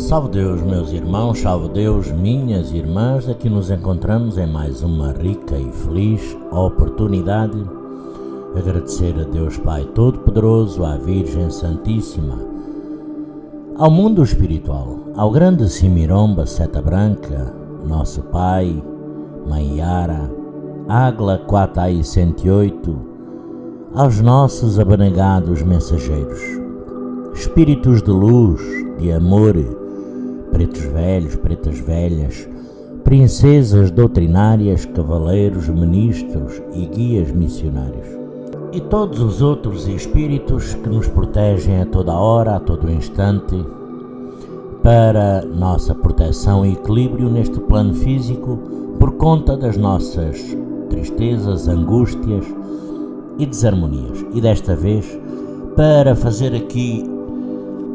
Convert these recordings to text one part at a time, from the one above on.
Salve Deus, meus irmãos, salve Deus, minhas irmãs. Aqui nos encontramos em mais uma rica e feliz oportunidade. Agradecer a Deus Pai Todo-Poderoso, à Virgem Santíssima, ao mundo espiritual, ao grande Simiromba Seta Branca, nosso Pai, Mãe Yara, Águila 4i108, aos nossos abnegados mensageiros, espíritos de luz, de amor, pretos velhos, pretas velhas, princesas doutrinárias, cavaleiros, ministros e guias missionários, e todos os outros espíritos que nos protegem a toda hora, a todo instante, para nossa proteção e equilíbrio neste plano físico, por conta das nossas tristezas, angústias e desarmonias. E desta vez, para fazer aqui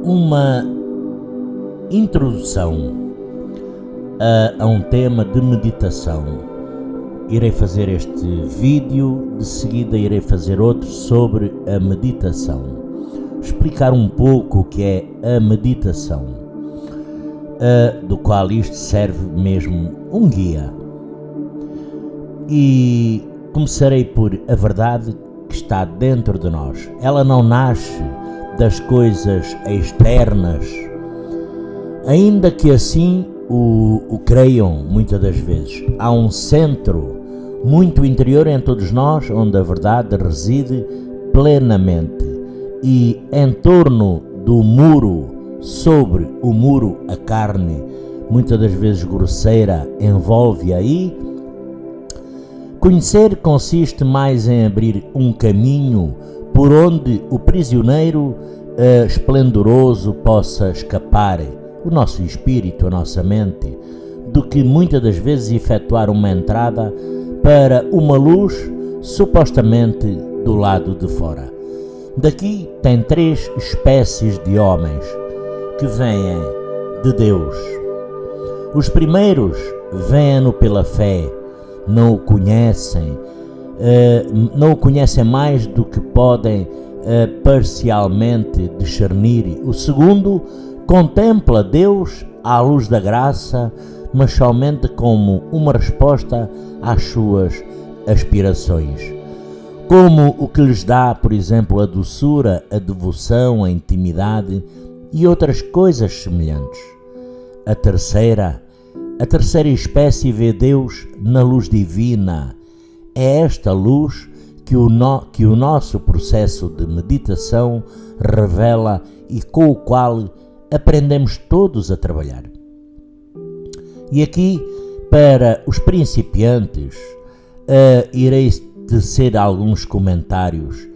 uma introdução a um tema de meditação, irei fazer este vídeo, de seguida irei fazer outro sobre a meditação, explicar um pouco o que é a meditação, do qual isto serve mesmo um guia. E começarei por a verdade que está dentro de nós. Ela não nasce das coisas externas, ainda que assim o creiam muitas das vezes. Há um centro muito interior em todos nós, onde a verdade reside plenamente, e em torno do muro, sobre o muro, a carne, muitas das vezes grosseira, envolve aí. Conhecer consiste mais em abrir um caminho por onde o prisioneiro esplendoroso possa escapar, o nosso espírito, a nossa mente, do que muitas das vezes efetuar uma entrada para uma luz supostamente do lado de fora. Daqui tem três espécies de homens que vêm de Deus. Os primeiros vêm-no pela fé, não o conhecem, mais do que podem parcialmente discernir. O segundo contempla Deus à luz da graça, mas somente como uma resposta às suas aspirações, como o que lhes dá, por exemplo, a doçura, a devoção, a intimidade e outras coisas semelhantes. A terceira espécie vê Deus na luz divina. É esta luz que o nosso processo de meditação revela e com o qual aprendemos todos a trabalhar. E aqui, para os principiantes, irei tecer alguns comentários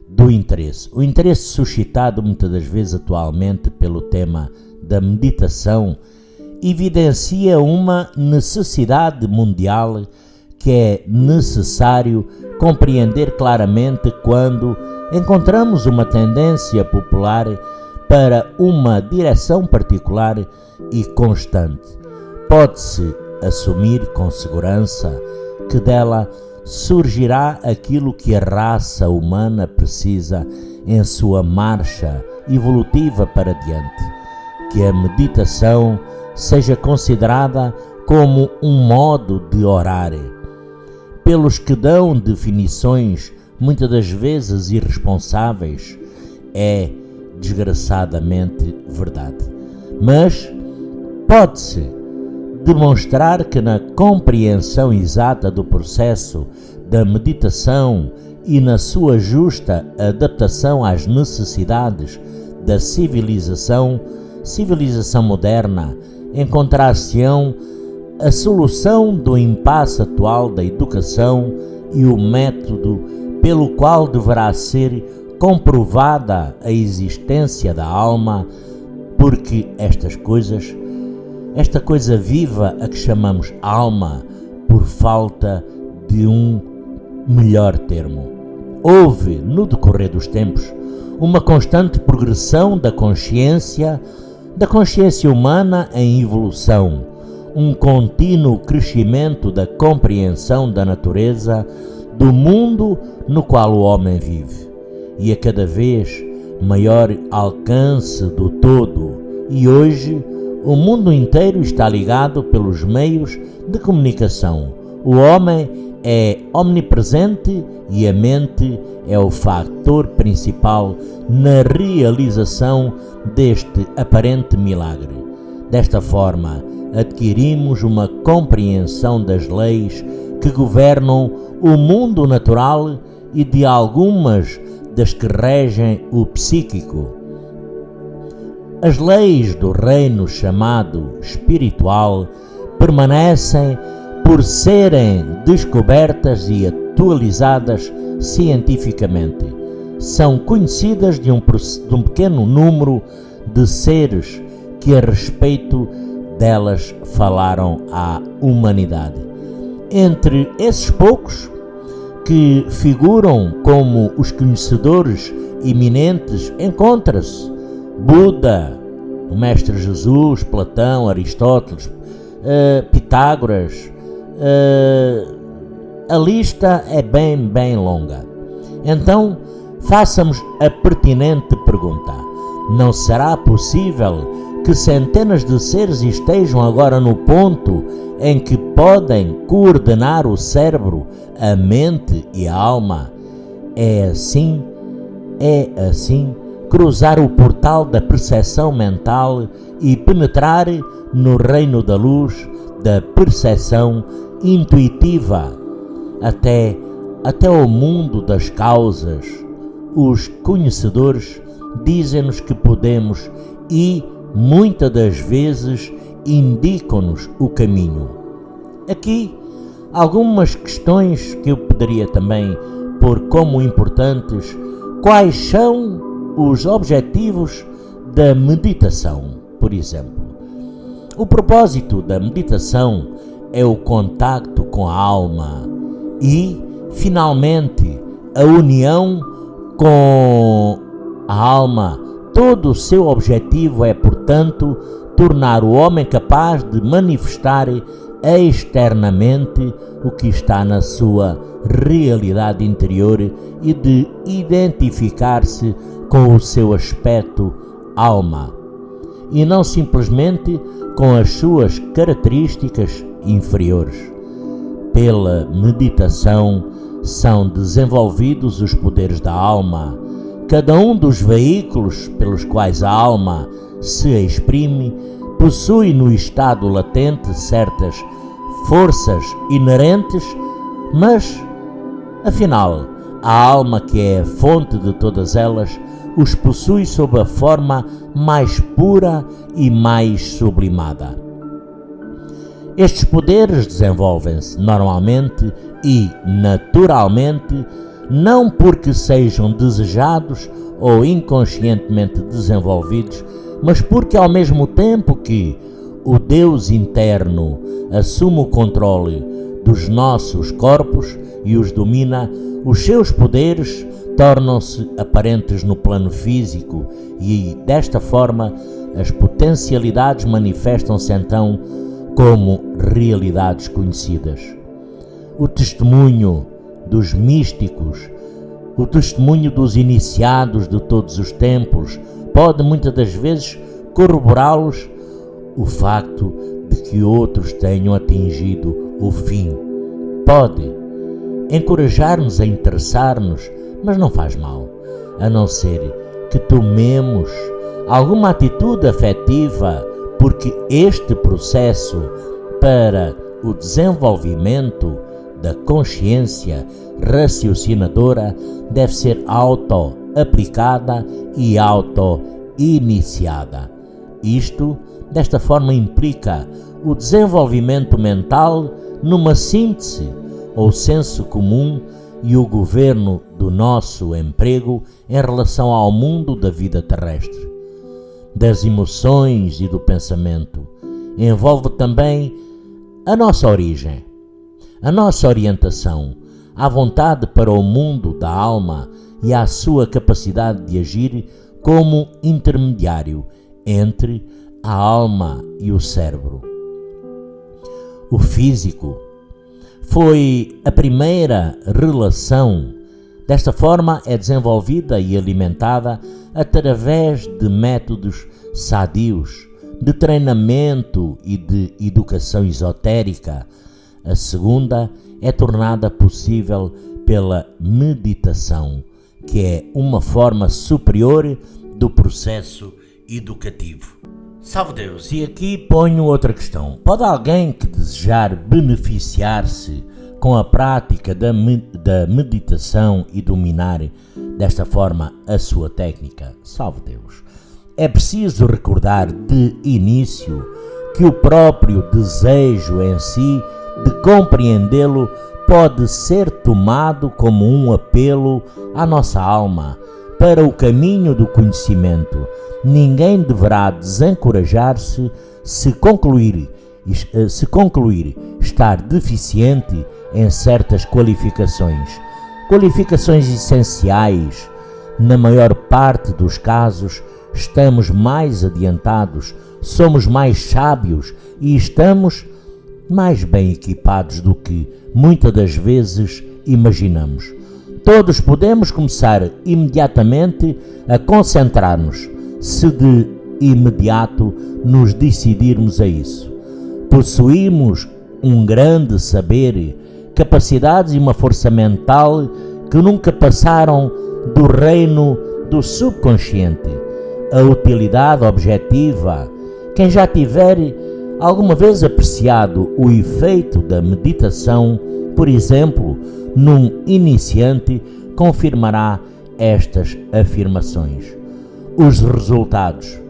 do interesse. O interesse suscitado muitas das vezes atualmente pelo tema da meditação evidencia uma necessidade mundial que é necessário compreender claramente quando encontramos uma tendência popular para uma direção particular e constante. Pode-se assumir com segurança que dela surgirá aquilo que a raça humana precisa em sua marcha evolutiva para diante, que a meditação seja considerada como um modo de orar, pelos que dão definições muitas das vezes irresponsáveis. É desgraçadamente verdade, mas pode-se demonstrar que na compreensão exata do processo da meditação e na sua justa adaptação às necessidades da civilização moderna, encontrar-se-ão a solução do impasse atual da educação e o método pelo qual deverá ser comprovada a existência da alma, porque esta coisa viva a que chamamos alma, por falta de um melhor termo. Houve, no decorrer dos tempos, uma constante progressão da consciência humana em evolução, um contínuo crescimento da compreensão da natureza, do mundo no qual o homem vive, e a cada vez maior alcance do todo, e hoje O mundo inteiro está ligado pelos meios de comunicação. O homem é omnipresente e a mente é o fator principal na realização deste aparente milagre. Desta forma, adquirimos uma compreensão das leis que governam o mundo natural e de algumas das que regem o psíquico. As leis do reino chamado espiritual permanecem por serem descobertas e atualizadas cientificamente. São conhecidas de um pequeno número de seres que a respeito delas falaram à humanidade. Entre esses poucos, que figuram como os conhecedores eminentes, encontra-se Buda, o Mestre Jesus, Platão, Aristóteles, Pitágoras. A lista é bem longa. Então, façamos a pertinente pergunta: não será possível que centenas de seres estejam agora no ponto em que podem coordenar o cérebro, a mente e a alma? É assim, cruzar o portal da percepção mental e penetrar no reino da luz, da percepção intuitiva, até o mundo das causas. Os conhecedores dizem-nos que podemos e, muitas das vezes, indicam-nos o caminho. Aqui, algumas questões que eu poderia também pôr como importantes. Quais são os objetivos da meditação, por exemplo? O propósito da meditação é o contacto com a alma e, finalmente, a união com a alma. Todo o seu objetivo é, portanto, tornar o homem capaz de manifestar externamente o que está na sua realidade interior e de identificar-se com o seu aspecto alma, e não simplesmente com as suas características inferiores. Pela meditação são desenvolvidos os poderes da alma. Cada um dos veículos pelos quais a alma se exprime possui no estado latente certas forças inerentes, mas, afinal, a alma, que é a fonte de todas elas, os possui sob a forma mais pura e mais sublimada. Estes poderes desenvolvem-se normalmente e naturalmente, não porque sejam desejados ou inconscientemente desenvolvidos, mas porque, ao mesmo tempo que o Deus interno assume o controle dos nossos corpos e os domina, os seus poderes tornam-se aparentes no plano físico e, desta forma, as potencialidades manifestam-se então como realidades conhecidas. O testemunho dos místicos, o testemunho dos iniciados de todos os tempos, pode muitas das vezes corroborá-los o facto de que outros tenham atingido o fim. Pode encorajar-nos a interessar-nos, mas não faz mal, a não ser que tomemos alguma atitude afetiva, porque este processo para o desenvolvimento da consciência raciocinadora deve ser auto-aplicada e auto-iniciada. Isto, desta forma, implica o desenvolvimento mental numa síntese ou senso comum e o governo do nosso emprego em relação ao mundo da vida terrestre, das emoções e do pensamento. Envolve também a nossa origem, a nossa orientação, a vontade para o mundo da alma e a sua capacidade de agir como intermediário entre a alma e o cérebro. O físico foi a primeira relação. Desta forma é desenvolvida e alimentada através de métodos sadios, de treinamento e de educação esotérica. A segunda é tornada possível pela meditação, que é uma forma superior do processo educativo. Salve Deus! E aqui ponho outra questão. Pode alguém que desejar beneficiar-se com a prática da meditação e dominar desta forma a sua técnica? Salve Deus! É preciso recordar de início que o próprio desejo em si de compreendê-lo pode ser tomado como um apelo à nossa alma para o caminho do conhecimento. Ninguém deverá desencorajar-se se concluir estar deficiente em certas qualificações essenciais. Na maior parte dos casos, estamos mais adiantados, somos mais sábios e estamos mais bem equipados do que muitas das vezes imaginamos. Todos podemos começar imediatamente a concentrar-nos, se de imediato nos decidirmos a isso. Possuímos um grande saber, capacidades e uma força mental que nunca passaram do reino do subconsciente. A utilidade objetiva. Quem já tiver alguma vez apreciado o efeito da meditação, por exemplo, num iniciante, confirmará estas afirmações. Os resultados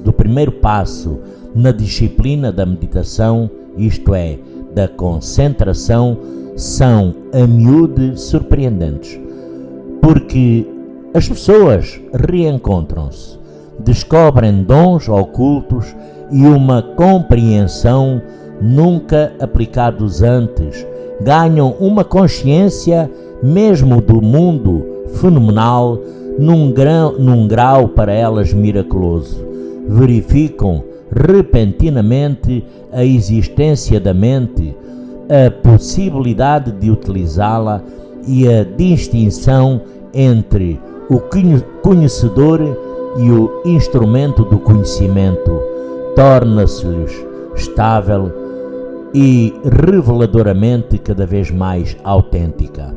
do primeiro passo na disciplina da meditação, isto é, da concentração, são a miúde surpreendentes, porque as pessoas reencontram-se, descobrem dons ocultos e uma compreensão nunca aplicados antes, ganham uma consciência mesmo do mundo fenomenal num grau para elas miraculoso. Verificam repentinamente a existência da mente, a possibilidade de utilizá-la e a distinção entre o conhecedor e o instrumento do conhecimento torna-se-lhes estável e reveladoramente cada vez mais autêntica.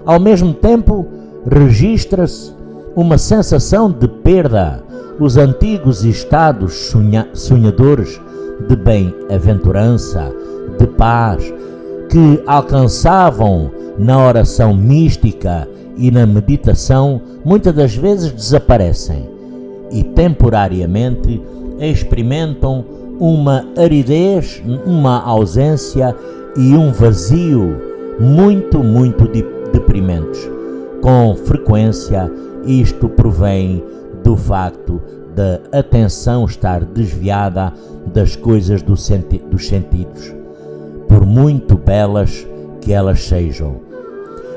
Ao mesmo tempo, registra-se uma sensação de perda. Os antigos estados sonhadores de bem-aventurança, de paz, que alcançavam na oração mística e na meditação, muitas das vezes desaparecem e temporariamente experimentam uma aridez, uma ausência e um vazio muito deprimentes. Com frequência, isto provém do facto da atenção estar desviada das coisas dos sentidos, por muito belas que elas sejam.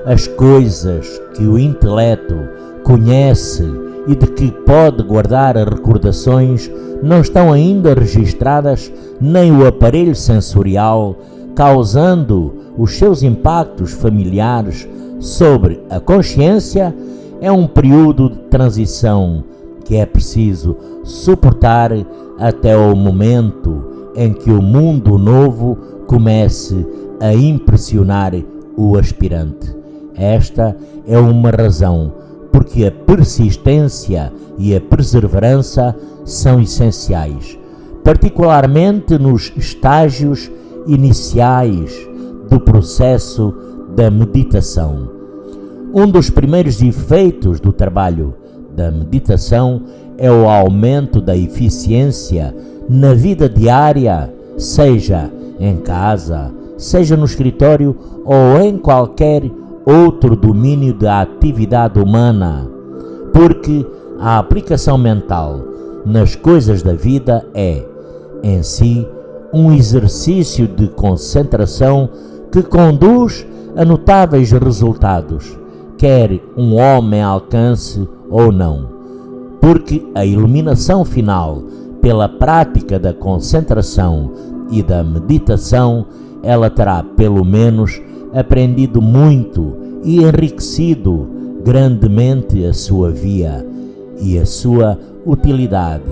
As coisas que o intelecto conhece e de que pode guardar recordações não estão ainda registradas nem o aparelho sensorial, causando os seus impactos familiares sobre a consciência. É um período de transição que é preciso suportar até o momento em que o mundo novo comece a impressionar o aspirante. Esta é uma razão porque a persistência e a perseverança são essenciais, particularmente nos estágios iniciais do processo da meditação. Um dos primeiros efeitos do trabalho da meditação é o aumento da eficiência na vida diária, seja em casa, seja no escritório ou em qualquer outro domínio da atividade humana, porque a aplicação mental nas coisas da vida é, em si, um exercício de concentração que conduz a notáveis resultados, quer um homem alcance ou não, porque a iluminação final pela prática da concentração e da meditação, ela terá pelo menos aprendido muito e enriquecido grandemente a sua via e a sua utilidade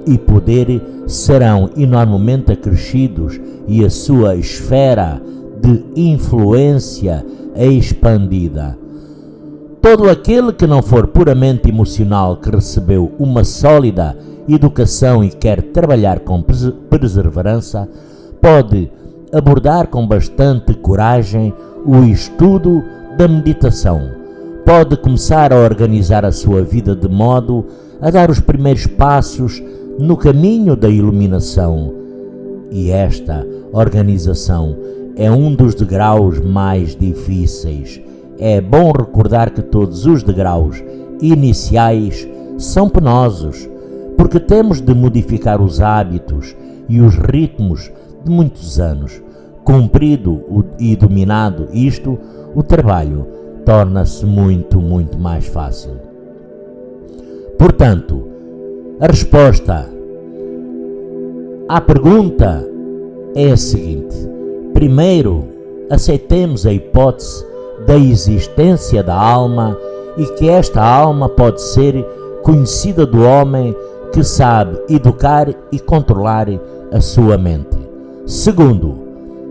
e poder serão enormemente acrescidos e a sua esfera de influência é expandida. Todo aquele que não for puramente emocional, que recebeu uma sólida educação e quer trabalhar com perseverança, pode abordar com bastante coragem o estudo da meditação. Pode começar a organizar a sua vida de modo a dar os primeiros passos no caminho da iluminação. E esta organização é um dos degraus mais difíceis. É bom recordar que todos os degraus iniciais são penosos, porque temos de modificar os hábitos e os ritmos de muitos anos. Cumprido e dominado isto, o trabalho torna-se muito mais fácil. Portanto, a resposta à pergunta é a seguinte: primeiro, aceitemos a hipótese da existência da alma e que esta alma pode ser conhecida do homem que sabe educar e controlar a sua mente. Segundo,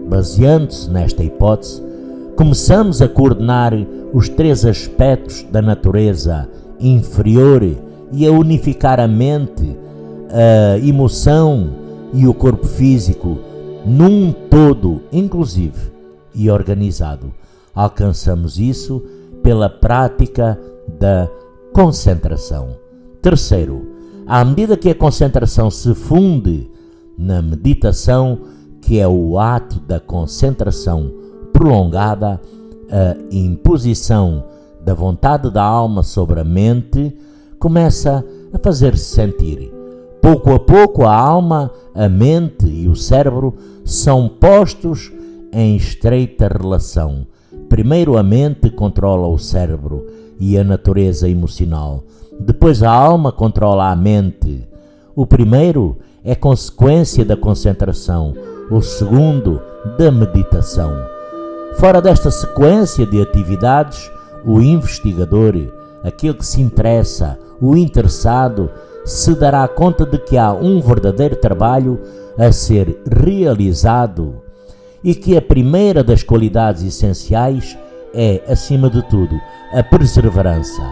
baseando-se nesta hipótese, começamos a coordenar os três aspectos da natureza inferior e a unificar a mente, a emoção e o corpo físico num todo inclusive e organizado. Alcançamos isso pela prática da concentração. Terceiro, à medida que a concentração se funde na meditação, que é o ato da concentração prolongada, a imposição da vontade da alma sobre a mente começa a fazer-se sentir. Pouco a pouco a alma, a mente e o cérebro são postos em estreita relação. Primeiro a mente controla o cérebro e a natureza emocional. Depois a alma controla a mente. O primeiro é consequência da concentração, o segundo da meditação. Fora desta sequência de atividades, o investigador, aquele que se interessa, o interessado, se dará conta de que há um verdadeiro trabalho a ser realizado e que a primeira das qualidades essenciais é, acima de tudo, a perseverança,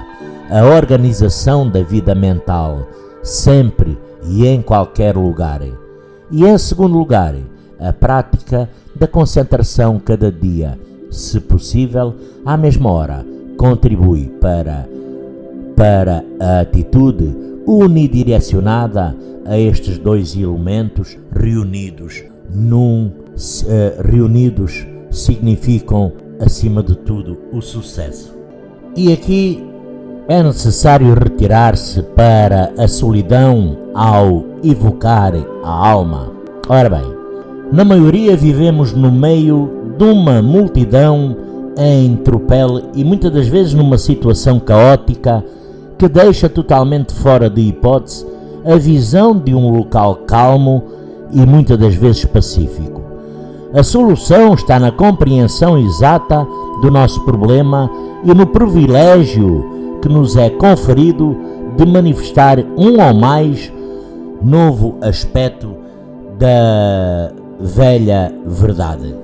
a organização da vida mental, sempre e em qualquer lugar. E em segundo lugar, a prática da concentração cada dia, se possível, à mesma hora, contribui para a atitude unidirecionada a estes dois elementos reunidos significam, acima de tudo, o sucesso. E aqui é necessário retirar-se para a solidão ao evocar a alma. Ora bem, na maioria vivemos no meio de uma multidão em tropel e muitas das vezes numa situação caótica que deixa totalmente fora de hipótese a visão de um local calmo e muitas das vezes pacífico. A solução está na compreensão exata do nosso problema e no privilégio que nos é conferido de manifestar um ou mais novo aspecto da velha verdade.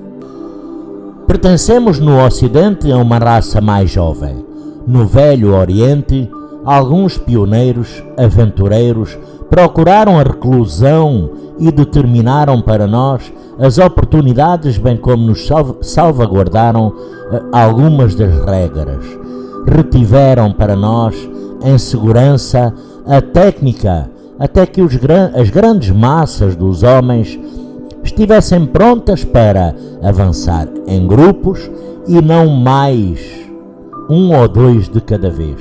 Pertencemos no Ocidente a uma raça mais jovem. No Velho Oriente, alguns pioneiros, aventureiros, procuraram a reclusão e determinaram para nós as oportunidades, bem como nos salvaguardaram algumas das regras. Retiveram para nós em segurança a técnica até que as grandes massas dos homens estivessem prontas para avançar em grupos e não mais um ou dois de cada vez.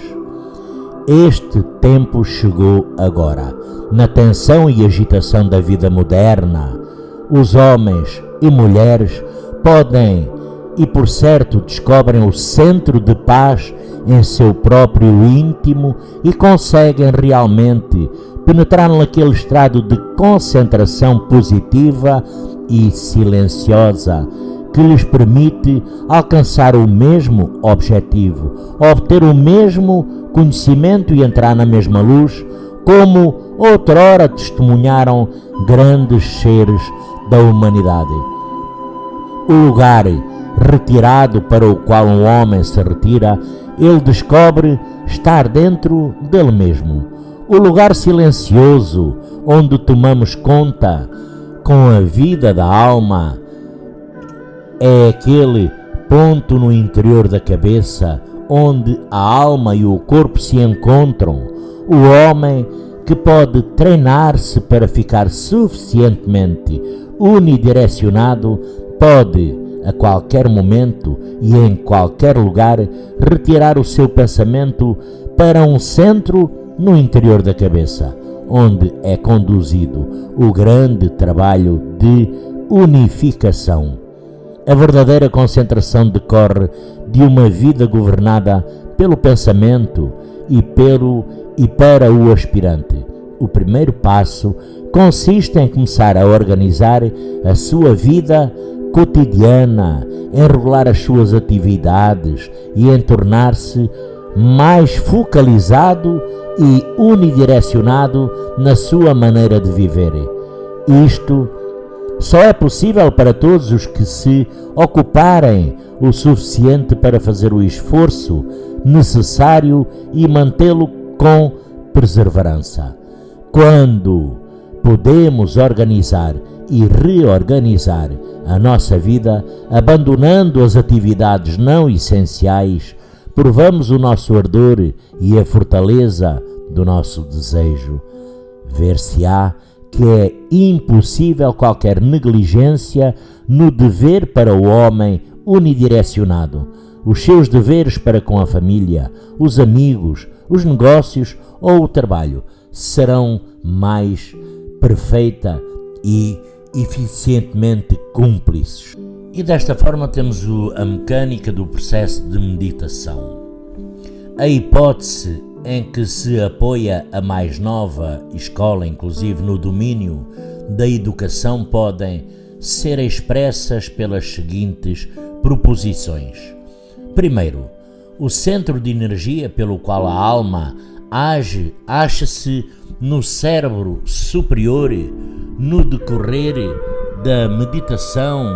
Este tempo chegou agora. Na tensão e agitação da vida moderna, os homens e mulheres podem e por certo descobrem o centro de paz em seu próprio íntimo e conseguem realmente penetrar naquele estado de concentração positiva e silenciosa que lhes permite alcançar o mesmo objetivo, obter o mesmo conhecimento e entrar na mesma luz, como outrora testemunharam grandes seres da humanidade. O lugar retirado para o qual um homem se retira, ele descobre estar dentro dele mesmo. O lugar silencioso onde tomamos conta com a vida da alma é aquele ponto no interior da cabeça onde a alma e o corpo se encontram. O homem que pode treinar-se para ficar suficientemente unidirecionado pode, a qualquer momento e em qualquer lugar, retirar o seu pensamento para um centro no interior da cabeça, onde é conduzido o grande trabalho de unificação. A verdadeira concentração decorre de uma vida governada pelo pensamento e para o aspirante. O primeiro passo consiste em começar a organizar a sua vida cotidiana, em regular as suas atividades e em tornar-se mais focalizado e unidirecionado na sua maneira de viver. Isto só é possível para todos os que se ocuparem o suficiente para fazer o esforço necessário e mantê-lo com perseverança. Quando podemos organizar e reorganizar a nossa vida, abandonando as atividades não essenciais, provamos o nosso ardor e a fortaleza do nosso desejo. Ver-se-á que é impossível qualquer negligência no dever para o homem unidirecionado. Os seus deveres para com a família, os amigos, os negócios ou o trabalho serão mais perfeita e eficientemente cúmplices. E desta forma temos a mecânica do processo de meditação. A hipótese em que se apoia a mais nova escola, inclusive no domínio da educação, podem ser expressas pelas seguintes proposições. Primeiro, o centro de energia pelo qual a alma age acha-se no cérebro superior. No decorrer da meditação,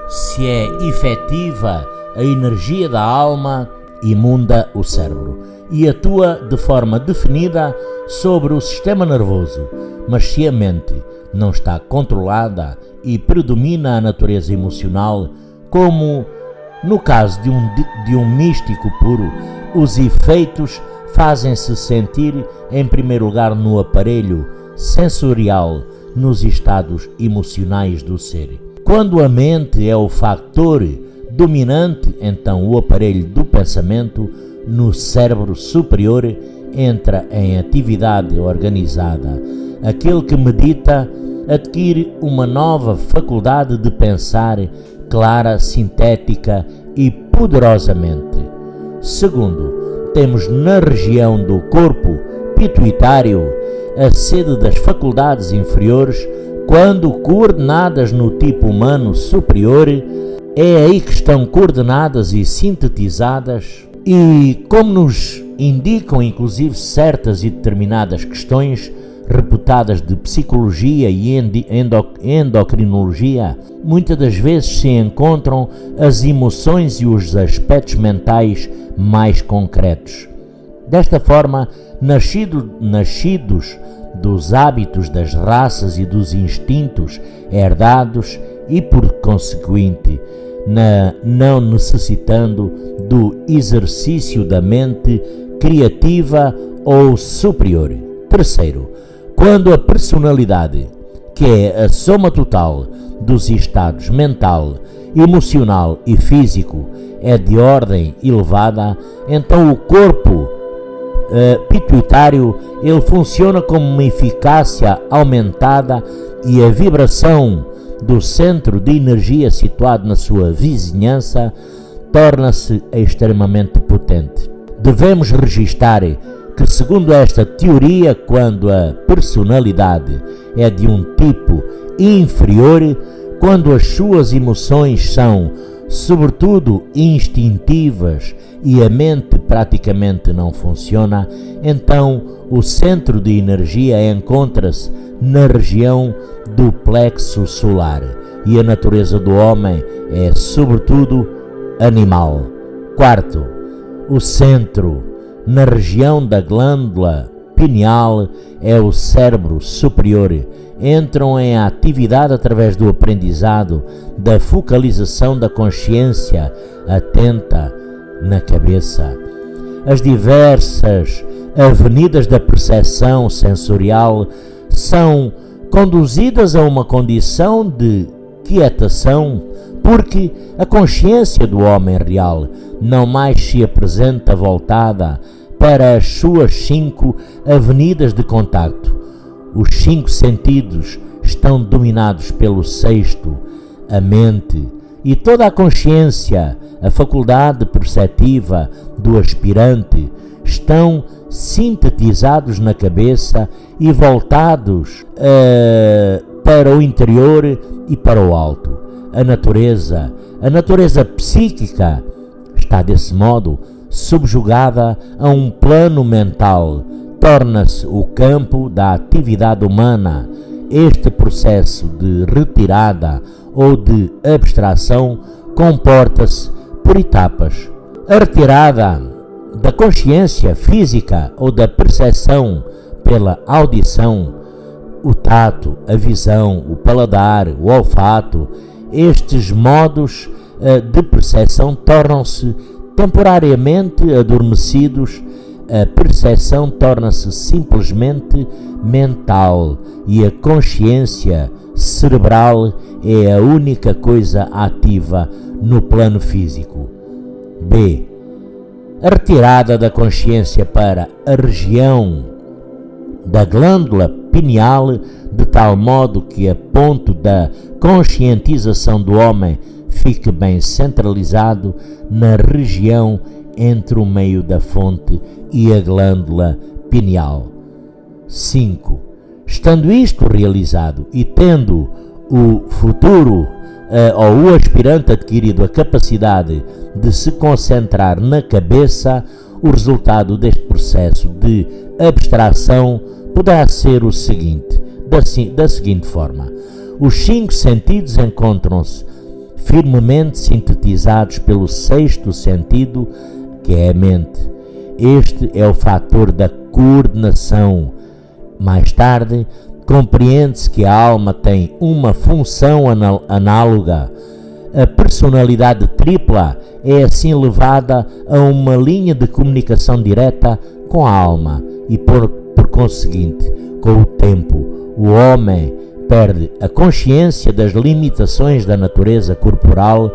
se é efetiva, a energia da alma imunda o cérebro e atua de forma definida sobre o sistema nervoso, mas se a mente não está controlada e predomina a natureza emocional, como no caso de um místico puro, os efeitos fazem-se sentir em primeiro lugar no aparelho sensorial, nos estados emocionais do ser. Quando a mente é o fator dominante, então o aparelho do pensamento no cérebro superior entra em atividade organizada. Aquele que medita adquire uma nova faculdade de pensar clara, sintética e poderosamente. Segundo, temos na região do corpo pituitário a sede das faculdades inferiores. Quando coordenadas no tipo humano superior, é aí que estão coordenadas e sintetizadas, e como nos indicam inclusive certas e determinadas questões reputadas de psicologia e endocrinologia, muitas das vezes se encontram as emoções e os aspectos mentais mais concretos. Desta forma, nascidos dos hábitos das raças e dos instintos herdados e, por consequente, não necessitando do exercício da mente criativa ou superior. Terceiro, quando a personalidade, que é a soma total dos estados mental, emocional e físico, é de ordem elevada, então o corpo pituitário ele funciona como uma eficácia aumentada e a vibração do centro de energia situado na sua vizinhança torna-se extremamente potente. Devemos registar que, segundo esta teoria, quando a personalidade é de um tipo inferior, quando as suas emoções são sobretudo instintivas, e a mente praticamente não funciona, então o centro de energia encontra-se na região do plexo solar e a natureza do homem é sobretudo animal. Quarto, o centro na região da glândula pineal é o cérebro superior. Entram em atividade através do aprendizado, da focalização da consciência atenta na cabeça. As diversas avenidas da percepção sensorial são conduzidas a uma condição de quietação, porque a consciência do homem real não mais se apresenta voltada para as suas 5 avenidas de contacto. Os 5 sentidos estão dominados pelo 6º, a mente, e toda a consciência, a faculdade perceptiva do aspirante, estão sintetizados na cabeça e voltados para o interior e para o alto. A natureza psíquica está desse modo subjugada a um plano mental, torna-se o campo da atividade humana. Este processo de retirada ou de abstração comporta-se por etapas. A retirada da consciência física ou da percepção pela audição, o tato, a visão, o paladar, o olfato, estes modos de percepção tornam-se temporariamente adormecidos. A percepção torna-se simplesmente mental e a consciência cerebral é a única coisa ativa no plano físico. B. A retirada da consciência para a região da glândula pineal, de tal modo que a ponto da conscientização do homem fique bem centralizado na região entre o meio da fonte e a glândula pineal. 5. Estando isto realizado e tendo o futuro ou o aspirante adquirido a capacidade de se concentrar na cabeça, o resultado deste processo de abstração poderá ser o seguinte, da seguinte forma: os 5 sentidos encontram-se firmemente sintetizados pelo 6º sentido, que é a mente. Este é o fator da coordenação. Mais tarde, compreende-se que a alma tem uma função análoga. A personalidade tripla é assim levada a uma linha de comunicação direta com a alma e, por conseguinte, com o tempo, o homem perde a consciência das limitações da natureza corporal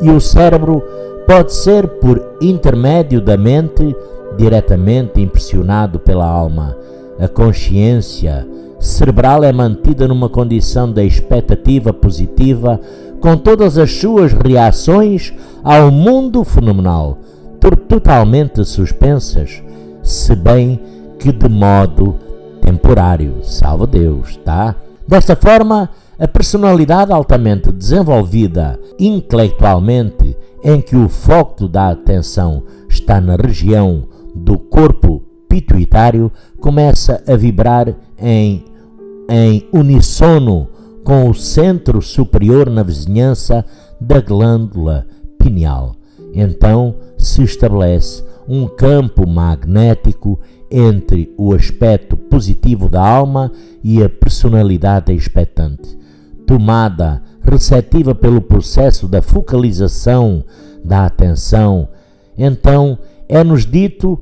e o cérebro pode ser, por intermédio da mente, diretamente impressionado pela alma. A consciência cerebral é mantida numa condição de expectativa positiva, com todas as suas reações ao mundo fenomenal totalmente suspensas, se bem que de modo temporário. Salve Deus, tá? Desta forma, a personalidade altamente desenvolvida intelectualmente, em que o foco da atenção está na região do corpo pituitário, começa a vibrar em uníssono com o centro superior na vizinhança da glândula pineal. Então se estabelece um campo magnético entre o aspecto positivo da alma e a personalidade expectante, tomada receptiva pelo processo da focalização da atenção. Então é-nos dito: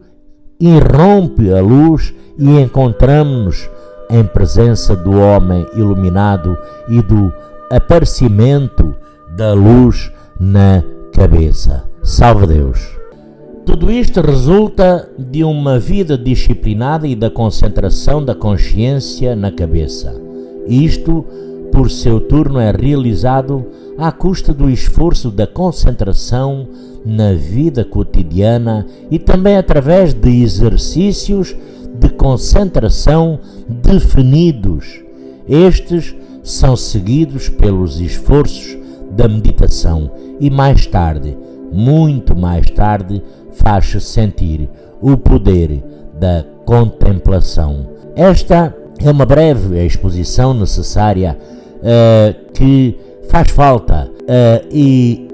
irrompe a luz e encontramos-nos em presença do homem iluminado e do aparecimento da luz na cabeça. Salve Deus! Tudo isto resulta de uma vida disciplinada e da concentração da consciência na cabeça. Isto, por seu turno, é realizado à custa do esforço da concentração na vida cotidiana e também através de exercícios de concentração definidos. Estes são seguidos pelos esforços da meditação e mais tarde, muito mais tarde, faz-se sentir o poder da contemplação. Esta é uma breve exposição necessária que faz falta e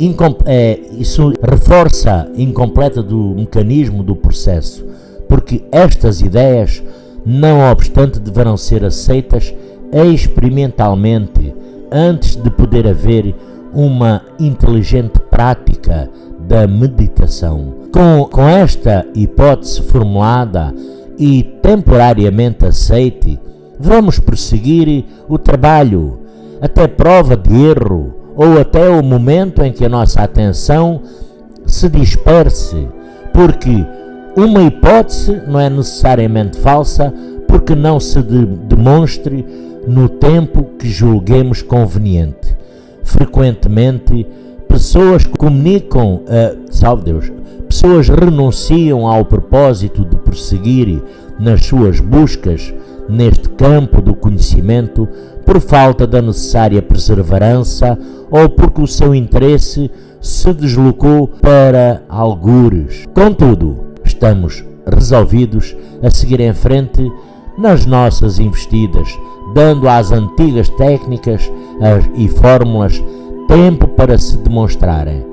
isso reforça a incompleta do mecanismo do processo, porque estas ideias, não obstante, deverão ser aceitas experimentalmente antes de poder haver uma inteligente prática da meditação. Com esta hipótese formulada e temporariamente aceite, vamos prosseguir o trabalho até prova de erro ou até o momento em que a nossa atenção se disperse, porque uma hipótese não é necessariamente falsa porque não se demonstre no tempo que julguemos conveniente. Frequentemente, pessoas comunicam, pessoas renunciam ao propósito de prosseguir nas suas buscas neste campo do conhecimento por falta da necessária perseverança ou porque o seu interesse se deslocou para algures. Contudo, estamos resolvidos a seguir em frente nas nossas investidas, dando às antigas técnicas e fórmulas tempo para se demonstrarem.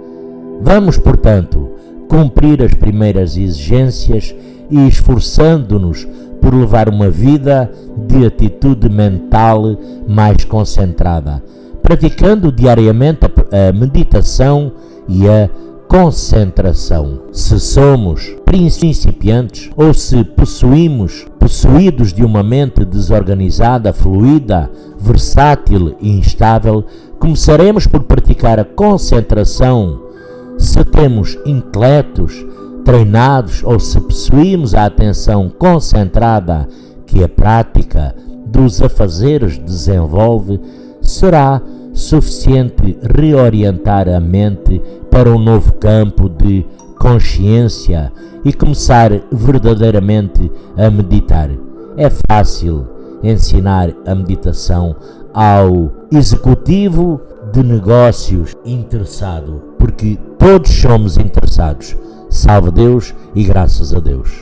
Vamos, portanto, cumprir as primeiras exigências e esforçando-nos por levar uma vida de atitude mental mais concentrada, praticando diariamente a meditação e a concentração. Se somos principiantes ou se possuídos de uma mente desorganizada, fluida, versátil e instável, começaremos por praticar a concentração. Se temos intelectos treinados ou se possuímos a atenção concentrada que a prática dos afazeres desenvolve, será suficiente reorientar a mente para um novo campo de consciência e começar verdadeiramente a meditar. É fácil ensinar a meditação ao executivo de negócios interessado, porque todos somos interessados. Salve Deus e graças a Deus.